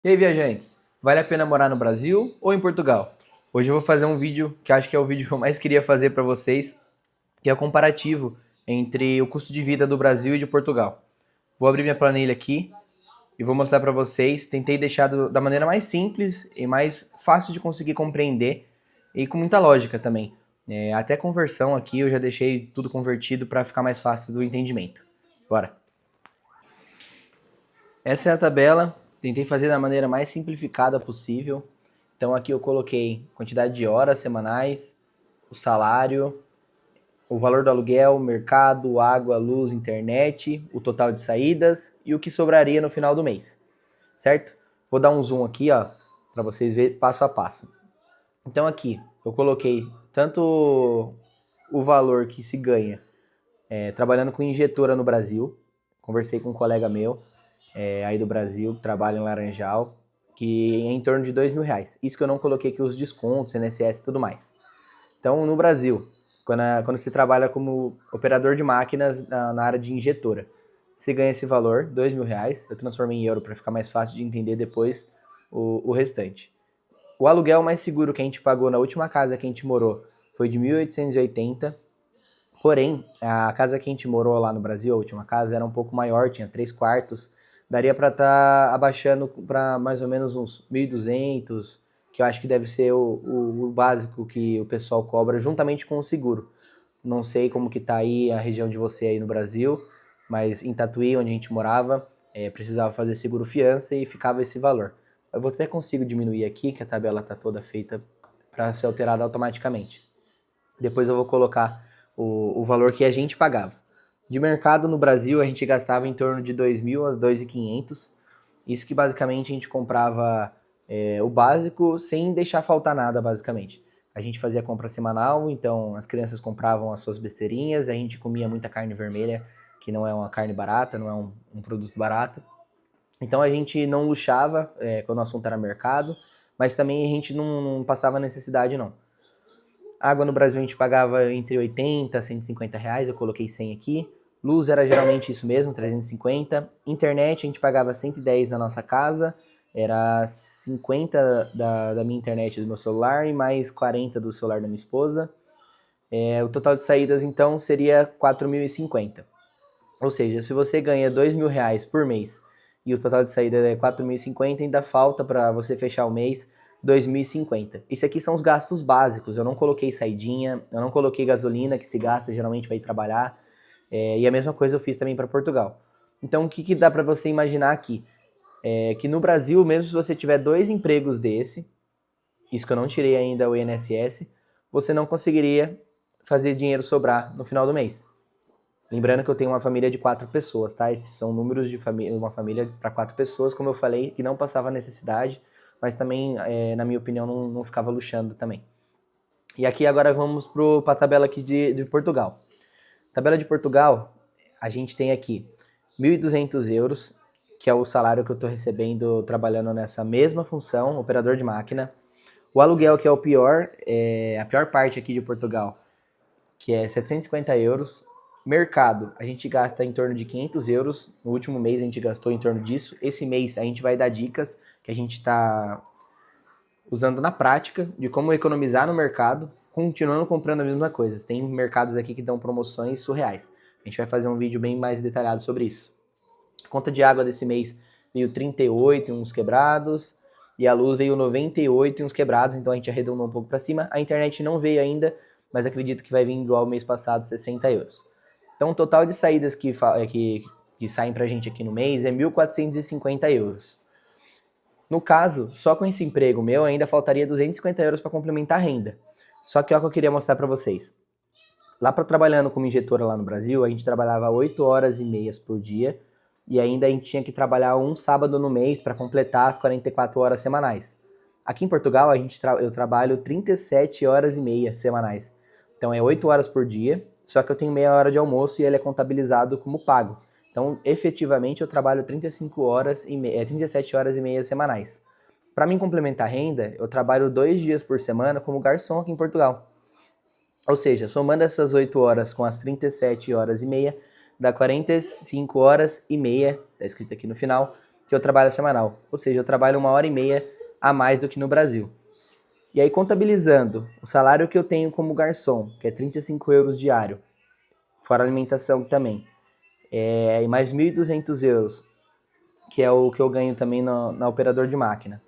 E aí, viajantes? Vale a pena morar no Brasil ou em Portugal? Hoje eu vou fazer um vídeo que acho que é o vídeo que eu mais queria fazer para vocês, que é o comparativo entre o custo de vida do Brasil e de Portugal. Vou abrir minha planilha aqui e vou mostrar para vocês. Tentei deixar da maneira mais simples e mais fácil de conseguir compreender e com muita lógica também. Até conversão aqui eu já deixei tudo convertido para ficar mais fácil do entendimento. Bora! Essa é a tabela, tentei fazer da maneira mais simplificada possível. Então aqui eu coloquei quantidade de horas semanais, o salário, o valor do aluguel, mercado, água, luz, internet, o total de saídas e o que sobraria no final do mês, certo? Vou dar um zoom aqui, ó, para vocês verem passo a passo. Então aqui eu coloquei tanto o valor que se ganha trabalhando com injetora no Brasil. Conversei com um colega meu aí do Brasil, que trabalha em Laranjal, que é em torno de R$ 2.000. Isso que eu não coloquei aqui os descontos, INSS e tudo mais. Então, no Brasil, quando você trabalha como operador de máquinas na área de injetora, você ganha esse valor, R$ 2.000. Eu transformei em euro para ficar mais fácil de entender depois o restante. O aluguel mais seguro que a gente pagou na última casa que a gente morou foi de 1.880. Porém, a casa que a gente morou lá no Brasil, a última casa, era um pouco maior, tinha 3 quartos. Daria para estar abaixando para mais ou menos uns 1.200, que eu acho que deve ser o básico que o pessoal cobra juntamente com o seguro. Não sei como que tá aí a região de você aí no Brasil, mas em Tatuí, onde a gente morava, precisava fazer seguro fiança e ficava esse valor. Eu vou até consigo diminuir aqui, que a tabela está toda feita para ser alterada automaticamente. Depois eu vou colocar o valor que a gente pagava. De mercado no Brasil, a gente gastava em torno de 2.000 a 2.500. Isso que basicamente a gente comprava o básico sem deixar faltar nada, basicamente. A gente fazia compra semanal, então as crianças compravam as suas besteirinhas, a gente comia muita carne vermelha, que não é uma carne barata, não é um produto barato. Então a gente não luxava quando o assunto era mercado, mas também a gente não passava necessidade, não. Água no Brasil a gente pagava entre 80 a 150 reais, eu coloquei 100 aqui. Luz era geralmente isso mesmo, 350. Internet a gente pagava 110 na nossa casa, era 50 da minha internet do meu celular e mais 40 do celular da minha esposa. O total de saídas então seria 4.050. Ou seja, se você ganha R$ 2.000 por mês e o total de saída é 4.050, ainda falta para você fechar o mês 2.050. Isso aqui são os gastos básicos. Eu não coloquei saidinha, eu não coloquei gasolina que se gasta geralmente para ir trabalhar. E a mesma coisa eu fiz também para Portugal. Então o que dá para você imaginar aqui? Que no Brasil, mesmo se você tiver 2 empregos desse, isso que eu não tirei ainda o INSS, você não conseguiria fazer dinheiro sobrar no final do mês. Lembrando que eu tenho uma família de 4 pessoas, tá? Esses são números de uma família para 4 pessoas, como eu falei, que não passava necessidade, mas também, na minha opinião, não ficava luxando também. E aqui agora vamos para a tabela aqui de Portugal. Tabela de Portugal, a gente tem aqui 1.200 euros, que é o salário que eu estou recebendo trabalhando nessa mesma função, operador de máquina. O aluguel, que é o pior, a pior parte aqui de Portugal, que é 750 euros. Mercado, a gente gasta em torno de 500 euros. No último mês a gente gastou em torno disso. Esse mês a gente vai dar dicas que a gente está usando na prática de como economizar no mercado, continuando comprando a mesma coisa. Tem mercados aqui que dão promoções surreais. A gente vai fazer um vídeo bem mais detalhado sobre isso. A conta de água desse mês veio 38 e uns quebrados. E a luz veio 98 e uns quebrados, então a gente arredondou um pouco para cima. A internet não veio ainda, mas acredito que vai vir igual ao mês passado, 60 euros. Então o total de saídas que saem pra gente aqui no mês é 1.450 euros. No caso, só com esse emprego meu ainda faltaria 250 euros para complementar a renda. Só que olha o que eu queria mostrar para vocês. Lá para trabalhando como injetora lá no Brasil, a gente trabalhava 8 horas e meias por dia e ainda a gente tinha que trabalhar um sábado no mês para completar as 44 horas semanais. Aqui em Portugal, eu trabalho 37 horas e meia semanais. Então é 8 horas por dia, só que eu tenho meia hora de almoço e ele é contabilizado como pago. Então, efetivamente, eu trabalho 37 horas e meia semanais. Para mim complementar a renda, eu trabalho 2 dias por semana como garçom aqui em Portugal. Ou seja, somando essas 8 horas com as 37 horas e meia, dá 45 horas e meia, tá escrito aqui no final, que eu trabalho semanal. Ou seja, eu trabalho 1h30 a mais do que no Brasil. E aí, contabilizando o salário que eu tenho como garçom, que é 35 euros diário, fora alimentação também, e mais 1.200 euros, que é o que eu ganho também na operador de máquina,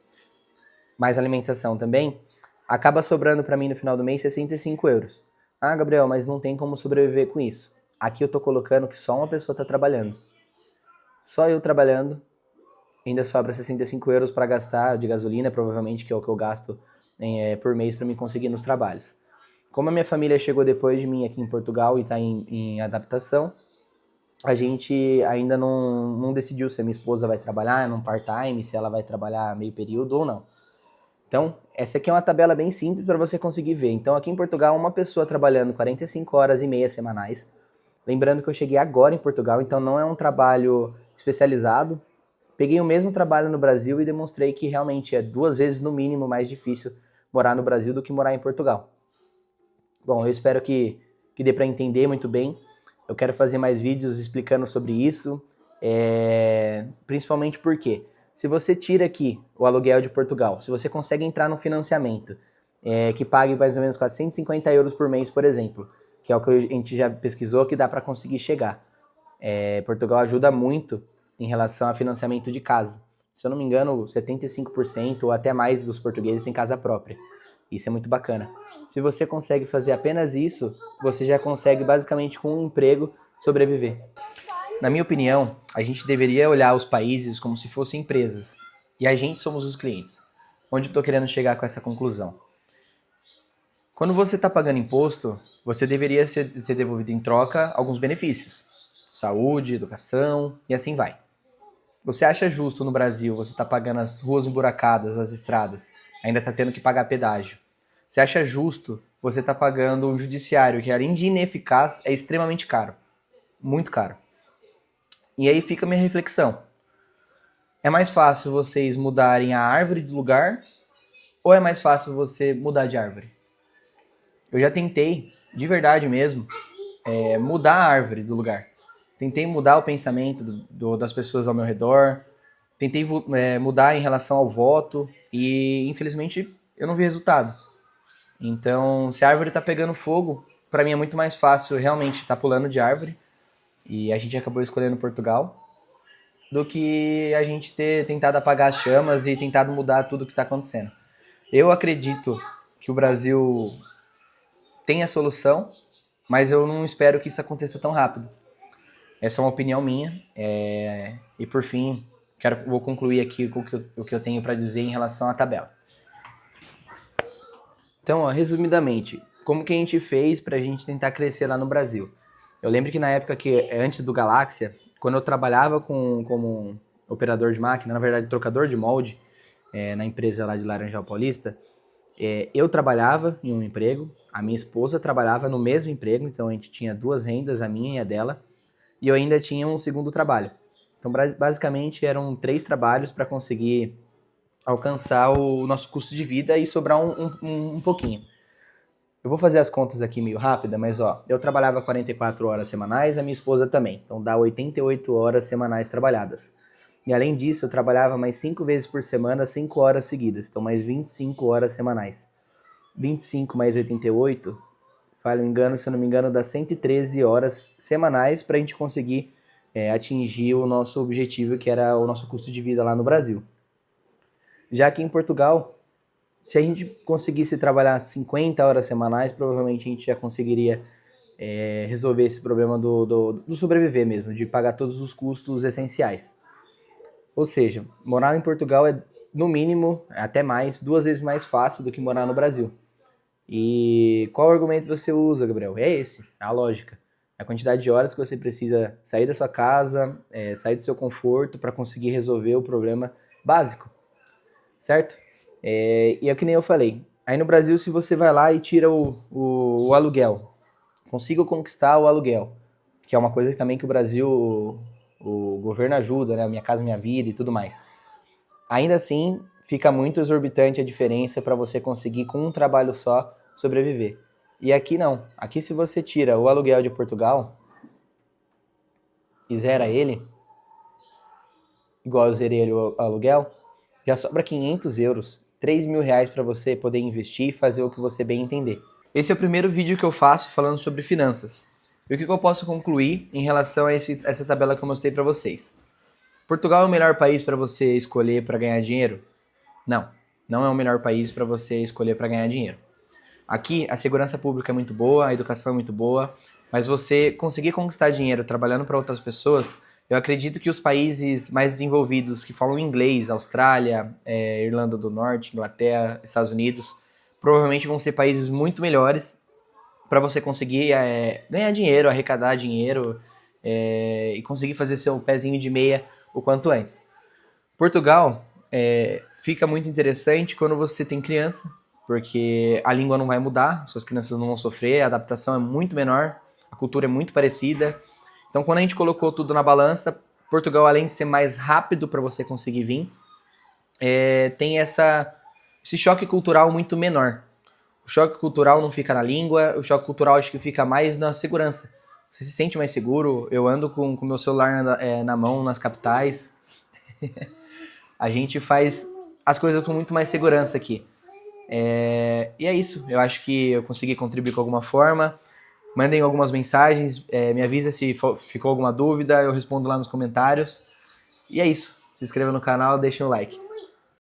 mais alimentação também, acaba sobrando para mim no final do mês 65 euros. Ah, Gabriel, mas não tem como sobreviver com isso. Aqui eu tô colocando que só uma pessoa tá trabalhando. Só eu trabalhando, ainda sobra 65 euros para gastar de gasolina, provavelmente, que é o que eu gasto por mês para me conseguir nos trabalhos. Como a minha família chegou depois de mim aqui em Portugal e está em adaptação, a gente ainda não decidiu se a minha esposa vai trabalhar num part-time, se ela vai trabalhar meio período ou não. Então, essa aqui é uma tabela bem simples para você conseguir ver. Então, aqui em Portugal, uma pessoa trabalhando 45 horas e meia semanais. Lembrando que eu cheguei agora em Portugal, então não é um trabalho especializado. Peguei o mesmo trabalho no Brasil e demonstrei que realmente é 2 vezes no mínimo mais difícil morar no Brasil do que morar em Portugal. Bom, eu espero que dê para entender muito bem. Eu quero fazer mais vídeos explicando sobre isso, principalmente porque se você tira aqui o aluguel de Portugal, se você consegue entrar no financiamento que pague mais ou menos 450 euros por mês, por exemplo, que é o que a gente já pesquisou que dá para conseguir chegar. Portugal ajuda muito em relação a financiamento de casa. Se eu não me engano, 75% ou até mais dos portugueses têm casa própria. Isso é muito bacana. Se você consegue fazer apenas isso, você já consegue basicamente com um emprego sobreviver. Na minha opinião, a gente deveria olhar os países como se fossem empresas. E a gente somos os clientes. Onde eu estou querendo chegar com essa conclusão? Quando você está pagando imposto, você deveria ser devolvido em troca alguns benefícios. Saúde, educação e assim vai. Você acha justo no Brasil você tá pagando as ruas emburacadas, as estradas, ainda tá tendo que pagar pedágio? Você acha justo você tá pagando um judiciário que, além de ineficaz, é extremamente caro? Muito caro. E aí fica a minha reflexão. É mais fácil vocês mudarem a árvore de lugar ou é mais fácil você mudar de árvore? Eu já tentei, de verdade mesmo, mudar a árvore do lugar. Tentei mudar o pensamento das pessoas ao meu redor. Tentei mudar em relação ao voto e, infelizmente, eu não vi resultado. Então, se a árvore está pegando fogo, para mim é muito mais fácil realmente estar pulando de árvore, e a gente acabou escolhendo Portugal, do que a gente ter tentado apagar as chamas e tentado mudar tudo o que está acontecendo. Eu acredito que o Brasil tem a solução, mas eu não espero que isso aconteça tão rápido. Essa é uma opinião minha. E por fim, vou concluir aqui com o que eu tenho para dizer em relação à tabela. Então, resumidamente, como que a gente fez para a gente tentar crescer lá no Brasil? Eu lembro que na época antes do Galáxia, quando eu trabalhava como operador de máquina, na verdade trocador de molde, na empresa lá de Laranjal Paulista, eu trabalhava em um emprego, a minha esposa trabalhava no mesmo emprego, então a gente tinha 2 rendas, a minha e a dela, e eu ainda tinha um segundo trabalho. Então, basicamente, eram 3 trabalhos para conseguir alcançar o nosso custo de vida e sobrar um pouquinho. Eu vou fazer as contas aqui meio rápida, mas eu trabalhava 44 horas semanais, a minha esposa também. Então dá 88 horas semanais trabalhadas. E além disso, eu trabalhava mais 5 vezes por semana, 5 horas seguidas. Então mais 25 horas semanais. 25 mais 88, se eu não me engano, dá 113 horas semanais para a gente conseguir atingir o nosso objetivo, que era o nosso custo de vida lá no Brasil. Já que em Portugal, se a gente conseguisse trabalhar 50 horas semanais, provavelmente a gente já conseguiria resolver esse problema do sobreviver mesmo, de pagar todos os custos essenciais. Ou seja, morar em Portugal é, no mínimo, até mais, 2 vezes mais fácil do que morar no Brasil. E qual argumento você usa, Gabriel? É esse, a lógica. A quantidade de horas que você precisa sair da sua casa, sair do seu conforto para conseguir resolver o problema básico, certo? E é que nem eu falei. Aí no Brasil, se você vai lá e tira o aluguel, consiga conquistar o aluguel, que é uma coisa também que o Brasil, o governo ajuda, né? Minha Casa Minha Vida e tudo mais. Ainda assim, fica muito exorbitante a diferença para você conseguir, com um trabalho só, sobreviver. E aqui não. Aqui, se você tira o aluguel de Portugal e zera ele, igual eu zerei ali o aluguel, já sobra 500 euros, 3 mil reais para você poder investir e fazer o que você bem entender. Esse é o primeiro vídeo que eu faço falando sobre finanças. E o que eu posso concluir em relação a essa tabela que eu mostrei para vocês? Portugal é o melhor país para você escolher para ganhar dinheiro? Não, não é o melhor país para você escolher para ganhar dinheiro. Aqui a segurança pública é muito boa, a educação é muito boa, mas você conseguir conquistar dinheiro trabalhando para outras pessoas, eu acredito que os países mais desenvolvidos que falam inglês, Austrália, Irlanda do Norte, Inglaterra, Estados Unidos, provavelmente vão ser países muito melhores para você conseguir ganhar dinheiro, arrecadar dinheiro e conseguir fazer seu pezinho de meia o quanto antes. Portugal fica muito interessante quando você tem criança, porque a língua não vai mudar, suas crianças não vão sofrer, a adaptação é muito menor, a cultura é muito parecida. Então, quando a gente colocou tudo na balança, Portugal, além de ser mais rápido para você conseguir vir, tem esse choque cultural muito menor. O choque cultural não fica na língua, o choque cultural acho que fica mais na segurança. Você se sente mais seguro, eu ando com o meu celular na mão nas capitais. A gente faz as coisas com muito mais segurança aqui. E é isso, eu acho que eu consegui contribuir com alguma forma. Mandem algumas mensagens, me avisa se ficou alguma dúvida, eu respondo lá nos comentários. E é isso, se inscreva no canal, deixem um like.